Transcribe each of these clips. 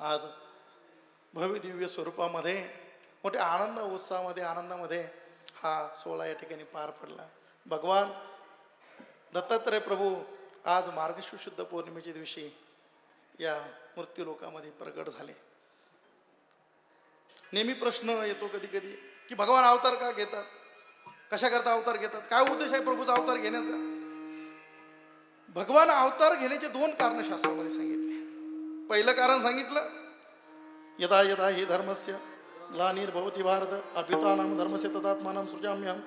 आज भव्य दिव्य स्वरूपामध्ये मोठ्या आनंद उत्साहामध्ये आनंदामध्ये हा सोहळा या ठिकाणी पार पडला. भगवान दत्तात्रय प्रभू आज मार्गशीर्ष शुद्ध पौर्णिमेच्या दिवशी या मृत्यूलोकामध्ये प्रगट झाले. नेहमी प्रश्न येतो कधी कधी की भगवान अवतार का घेतात, कशा करता अवतार घेतात, काय उद्देश आहे प्रभूचा अवतार घेण्याचा. भगवान अवतार घेण्याचे दोन कारण शास्त्रामध्ये सांगितले. पहिलं कारण सांगितलं यदा यदा हि धर्मस्य ग्लानिर्भवति भारत अभ्युत्थानं धर्मस्य तदात्मानं सृजाम्यहम्.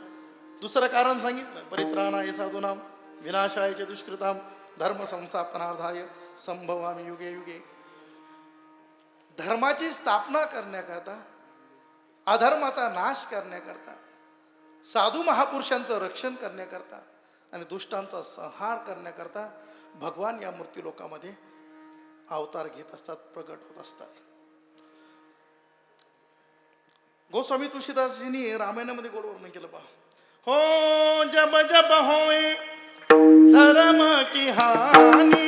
दुसरं कारण सांगितलं परित्राणाय साधूनां विनाशाय च दुष्कृतां धर्म संस्थापनार्थाय संभवामि युगे युगे. धर्माची स्थापना करण्याकरता, अधर्माचा नाश करण्याकरता, साधू महापुरुषांचं रक्षण करण्याकरता आणि दुष्टांचा संहार करण्याकरता भगवान या मृत्यूलोकामध्ये अवतार घेत असतात, प्रगट होत असतात. गोस्वामी तुळशीदासजींनी रामायणामध्ये गोड वर्णन केलं पहा. हो जब जब होए धर्म की हानि